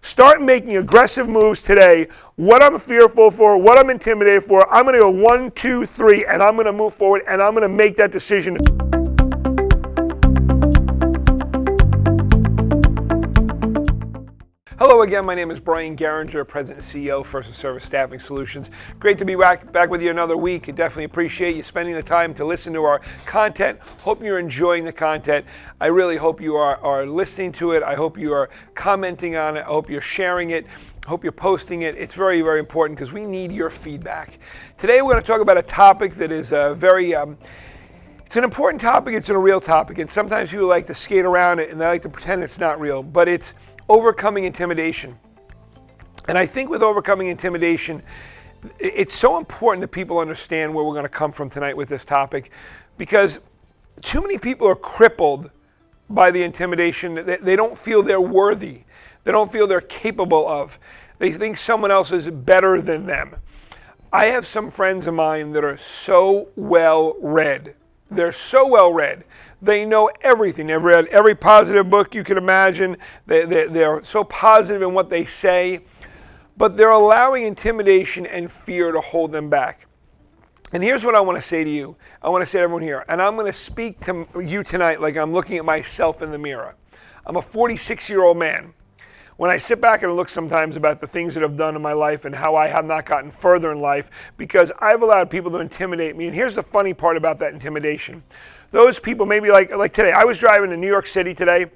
Start making aggressive moves today. What I'm fearful for, what I'm intimidated for, I'm going to go 1, 2, 3, and I'm going to move forward, and I'm going to make that decision. Hello again, my name is Brian Geringer, President and CEO of First and Service Staffing Solutions. Great to be back with you another week. I definitely appreciate you spending the time to listen to our content. Hope you're enjoying the content. I really hope you are listening to it. I hope you are commenting on it. I hope you're sharing it. I hope you're posting it. It's very, very important because we need your feedback. Today we're going to talk about a topic that is it's an important topic, it's a real topic, and sometimes people like to skate around it and they like to pretend it's not real, but it's overcoming intimidation. And I think with overcoming intimidation, it's so important that people understand where we're going to come from tonight with this topic, because too many people are crippled by the intimidation. They don't feel they're worthy. They don't feel they're capable of. They think someone else is better than them. I have some friends of mine that are so well read. They're so well read. They know everything. They've read every positive book you can imagine. They're so positive in what they say, but they're allowing intimidation and fear to hold them back. And here's what I want to say to you. I want to say to everyone here, and I'm going to speak to you tonight like I'm looking at myself in the mirror. I'm a 46-year-old man. When I sit back and look sometimes about the things that I've done in my life and how I have not gotten further in life because I've allowed people to intimidate me. And here's the funny part about that intimidation. Those people, maybe like today, I was driving to New York City today.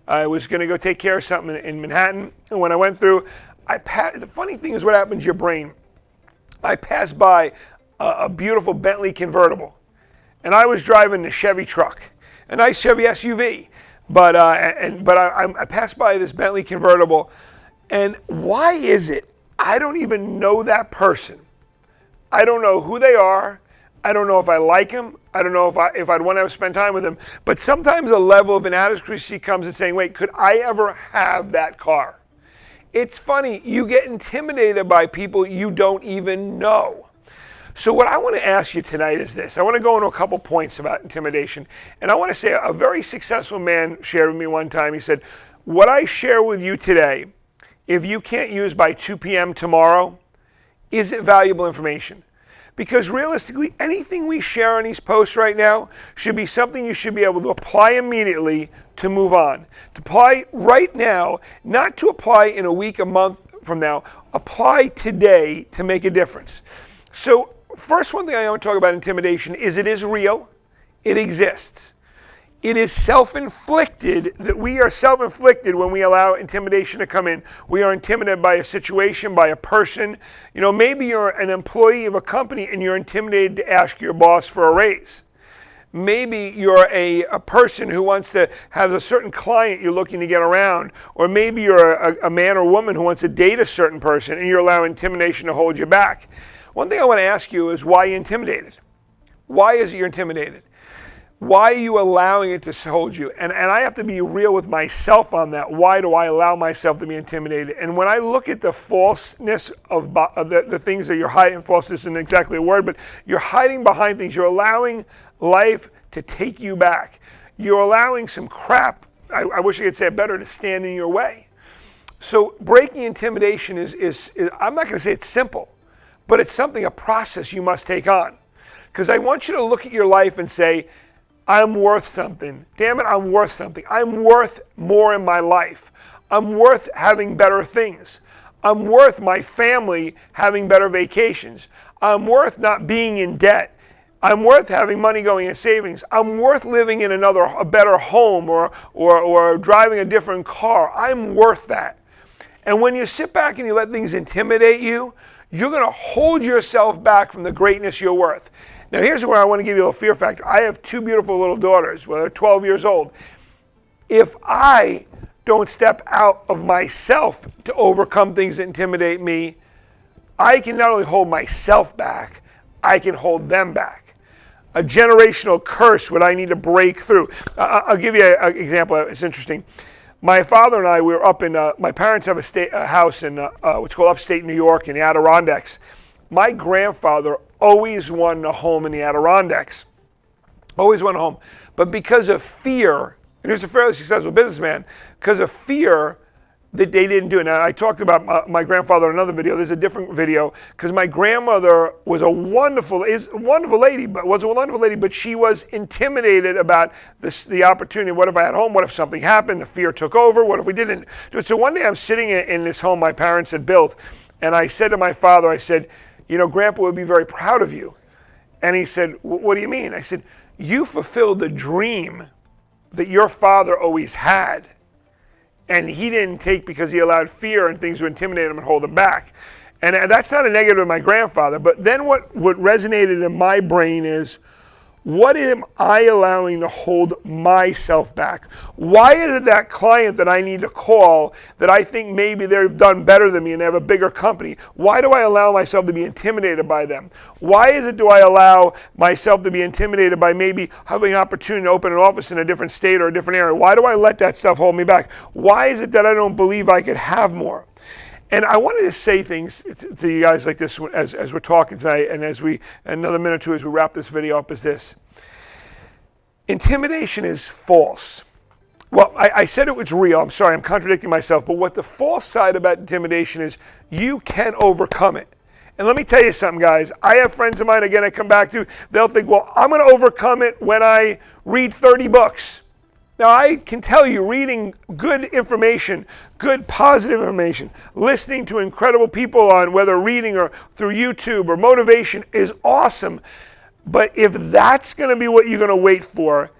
I was going to go take care of something in Manhattan. And when I went through, the funny thing is what happens to your brain. I passed by a beautiful Bentley convertible. And I was driving a Chevy truck, a nice Chevy SUV. But I passed by this Bentley convertible, and why is it I don't even know that person? I don't know who they are. I don't know if I like them. I don't know if I'd want to spend time with them. But sometimes a level of inadequacy comes and saying, wait, could I ever have that car? It's funny, you get intimidated by people you don't even know. So what I want to ask you tonight is this. I want to go into a couple points about intimidation. And I want to say a very successful man shared with me one time. He said, what I share with you today, if you can't use by 2 p.m. tomorrow, is it valuable information? Because realistically, anything we share on these posts right now should be something you should be able to apply immediately to move on. To apply right now, not to apply in a week, a month from now. Apply today to make a difference. So first, one thing I want to talk about intimidation is it is real. It exists. It is self-inflicted, that we are self-inflicted when we allow intimidation to come in. We are intimidated by a situation, by a person. You know, maybe you're an employee of a company and you're intimidated to ask your boss for a raise. Maybe you're a person who wants to have a certain client you're looking to get around. Or maybe you're a man or woman who wants to date a certain person and you're allowing intimidation to hold you back. One thing I want to ask you is why are you intimidated? Why is it you're intimidated? Why are you allowing it to hold you? And I have to be real with myself on that. Why do I allow myself to be intimidated? And when I look at the falseness of the things that you're hiding, falseness isn't exactly a word, but you're hiding behind things. You're allowing life to take you back. You're allowing some crap, I wish I could say it better, to stand in your way. So breaking intimidation is I'm not going to say it's simple, but it's a process you must take on. Because I want you to look at your life and say, I'm worth something. Damn it, I'm worth something. I'm worth more in my life. I'm worth having better things. I'm worth my family having better vacations. I'm worth not being in debt. I'm worth having money going in savings. I'm worth living in a better home or driving a different car. I'm worth that. And when you sit back and you let things intimidate you, you're going to hold yourself back from the greatness you're worth. Now, here's where I want to give you a fear factor. I have 2 beautiful little daughters. Well, they're 12 years old. If I don't step out of myself to overcome things that intimidate me, I can not only hold myself back, I can hold them back. A generational curse what I need to break through. I'll give you an example. It's interesting. My father and I, we were up in, my parents have a house in what's called upstate New York in the Adirondacks. My grandfather always wanted a home in the Adirondacks. Always wanted a home. But because of fear, and he was a fairly successful businessman, because of fear, that they didn't do it. Now, I talked about my grandfather in another video. There's a different video because my grandmother was a wonderful lady, but she was intimidated about the opportunity. What if I had home? What if something happened? The fear took over. What if we didn't do it? So one day I'm sitting in this home my parents had built, and I said to my father, I said, you know, Grandpa would be very proud of you. And he said, what do you mean? I said, you fulfilled the dream that your father always had. And he didn't take because he allowed fear and things to intimidate him and hold him back. And that's not a negative of my grandfather. But then what resonated in my brain is, what am I allowing to hold myself back? Why is it that client that I need to call that I think maybe they've done better than me and they have a bigger company? Why do I allow myself to be intimidated by them? Why is it do I allow myself to be intimidated by maybe having an opportunity to open an office in a different state or a different area? Why do I let that stuff hold me back? Why is it that I don't believe I could have more? And I wanted to say things to you guys like this as we're talking tonight, and another minute or two as we wrap this video up, is this. Intimidation is false. Well, I said it was real. I'm sorry, I'm contradicting myself. But what the false side about intimidation is, you can overcome it. And let me tell you something, guys. I have friends of mine, again, I come back to, they'll think, well, I'm going to overcome it when I read 30 books. Now, I can tell you, reading good information, good positive information, listening to incredible people on whether reading or through YouTube or motivation is awesome. But if that's going to be what you're going to wait for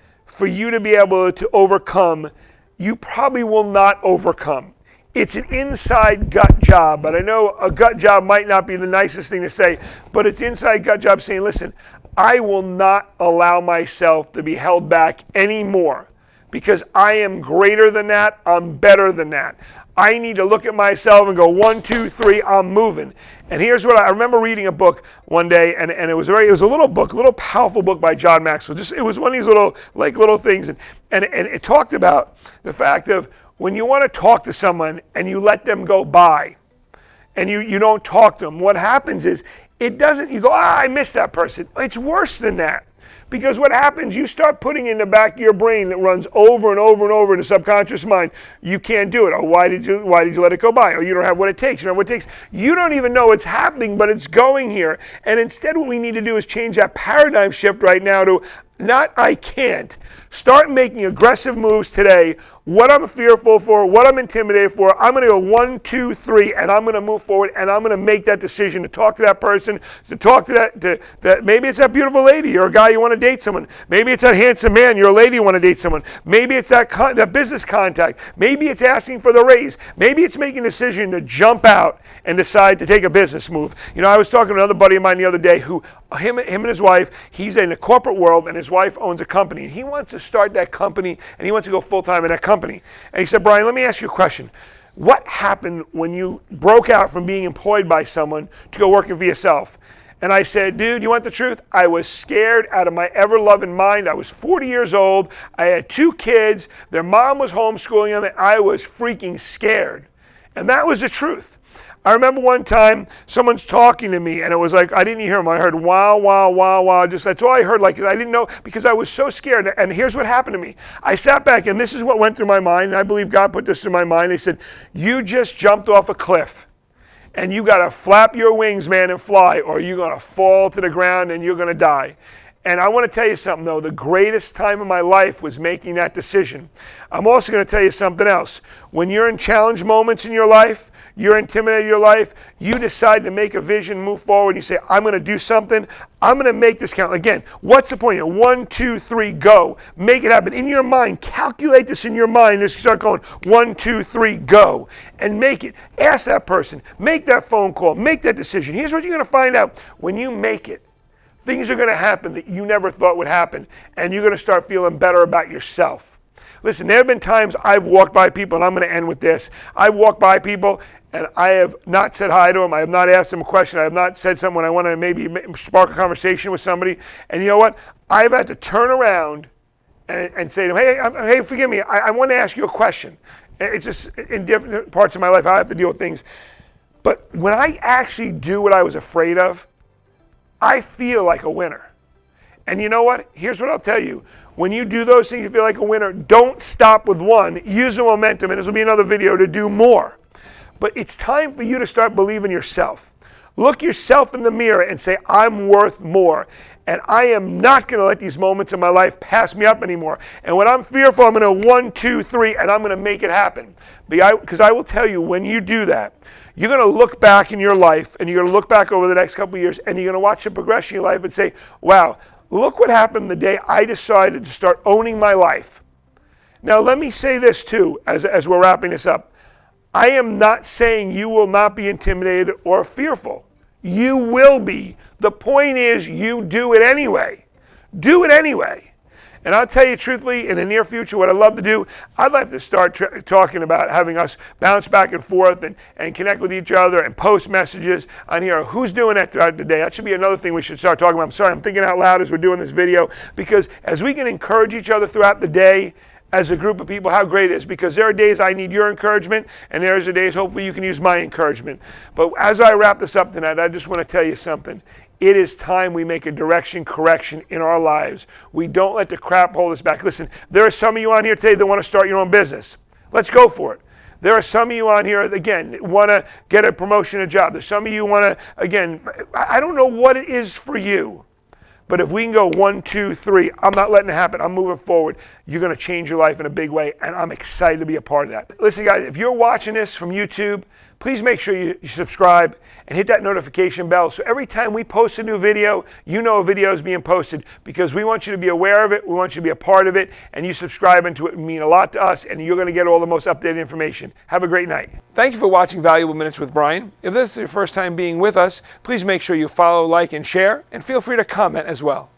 you to be able to overcome, you probably will not overcome. It's an inside gut job, but I know a gut job might not be the nicest thing to say, but it's inside gut job saying, listen, I will not allow myself to be held back anymore. Because I am greater than that, I'm better than that. I need to look at myself and go, 1, 2, 3, I'm moving. And here's what I remember reading a book one day, and it was a little book, a little powerful book by John Maxwell. It was one of these little things, and it talked about the fact of when you want to talk to someone and you let them go by, and you don't talk to them, what happens is you go, I miss that person. It's worse than that. Because what happens, you start putting in the back of your brain that runs over and over and over in the subconscious mind, you can't do it. Oh, why did you let it go by? Oh, you don't have what it takes. You don't have what it takes. You don't even know it's happening, but it's going here. And instead what we need to do is change that paradigm shift right now to, not I can't. Start making aggressive moves today. What I'm fearful for, what I'm intimidated for, I'm going to go 1, 2, 3, and I'm going to move forward, and I'm going to make that decision to talk to that person, to talk to that maybe it's that beautiful lady, you're a guy you want to date someone. Maybe it's that handsome man, you're a lady you want to date someone. Maybe it's that business contact. Maybe it's asking for the raise. Maybe it's making a decision to jump out and decide to take a business move. You know, I was talking to another buddy of mine the other day who, him and his wife, he's in the corporate world, and his wife owns a company, and he wants to start that company, and he wants to go full-time in that company. And he said, Brian, let me ask you a question. What happened when you broke out from being employed by someone to go working for yourself? And I said, dude, you want the truth? I was scared out of my ever-loving mind. I was 40 years old. I had 2 kids. Their mom was homeschooling them, and I was freaking scared. And that was the truth. I remember one time someone's talking to me, and it was like, I didn't hear him. I heard wow, wow, wow, wow. Just that's all I heard. Like, I didn't know, because I was so scared. And here's what happened to me. I sat back, and this is what went through my mind. And I believe God put this through my mind. He said, you just jumped off a cliff, and you got to flap your wings, man, and fly, or you're going to fall to the ground, and you're going to die. And I want to tell you something, though. The greatest time of my life was making that decision. I'm also going to tell you something else. When you're in challenge moments in your life, you're intimidated in your life, you decide to make a vision, move forward, you say, I'm going to do something. I'm going to make this count. Again, what's the point? 1, 2, 3, go. Make it happen. In your mind, calculate this in your mind. Just start going 1, 2, 3, go. And make it. Ask that person. Make that phone call. Make that decision. Here's what you're going to find out. When you make it, things are going to happen that you never thought would happen, and you're going to start feeling better about yourself. Listen, there have been times I've walked by people, and I'm going to end with this. I've walked by people, and I have not said hi to them. I have not asked them a question. I have not said something when I want to maybe spark a conversation with somebody. And you know what? I've had to turn around and say to them, hey, forgive me. I want to ask you a question. It's just in different parts of my life, I have to deal with things. But when I actually do what I was afraid of, I feel like a winner. And you know what? Here's what I'll tell you. when you do those things, you feel like a winner, don't stop with one. Use the momentum, and this will be another video to do more. But it's time for you to start believing yourself. Look yourself in the mirror and say, I'm worth more. And I am not going to let these moments in my life pass me up anymore. And when I'm fearful, I'm going to 1, 2, 3, and I'm going to make it happen. Because I will tell you, when you do that, you're going to look back in your life, and you're going to look back over the next couple of years, and you're going to watch the progression in your life and say, wow, look what happened the day I decided to start owning my life. Now, let me say this too, as we're wrapping this up. I am not saying you will not be intimidated or fearful. You will be. The point is, you do it anyway. Do it anyway. And I'll tell you truthfully, in the near future, what I'd love to do, I'd like to start talking about having us bounce back and forth and connect with each other and post messages on here. Who's doing that throughout the day? That should be another thing we should start talking about. I'm sorry, I'm thinking out loud as we're doing this video, because as we can encourage each other throughout the day, as a group of people, how great it is, because there are days I need your encouragement, and there's days hopefully you can use my encouragement. But as I wrap this up tonight, I just want to tell you something. It is time we make a direction correction in our lives. We don't let the crap hold us back. Listen, there are some of you on here today that want to start your own business. Let's go for it. There are some of you on here, again, want to get a promotion, a job. There's some of you want to, again, I don't know what it is for you. But if we can go 1, 2, 3, I'm not letting it happen. I'm moving forward. You're going to change your life in a big way, and I'm excited to be a part of that. Listen, guys, if you're watching this from YouTube, please make sure you subscribe and hit that notification bell. So every time we post a new video, you know a video is being posted, because we want you to be aware of it. We want you to be a part of it, and you subscribing to it mean a lot to us, and you're going to get all the most updated information. Have a great night. Thank you for watching Valuable Minutes with Brian. If this is your first time being with us, please make sure you follow, like, and share, and feel free to comment as well.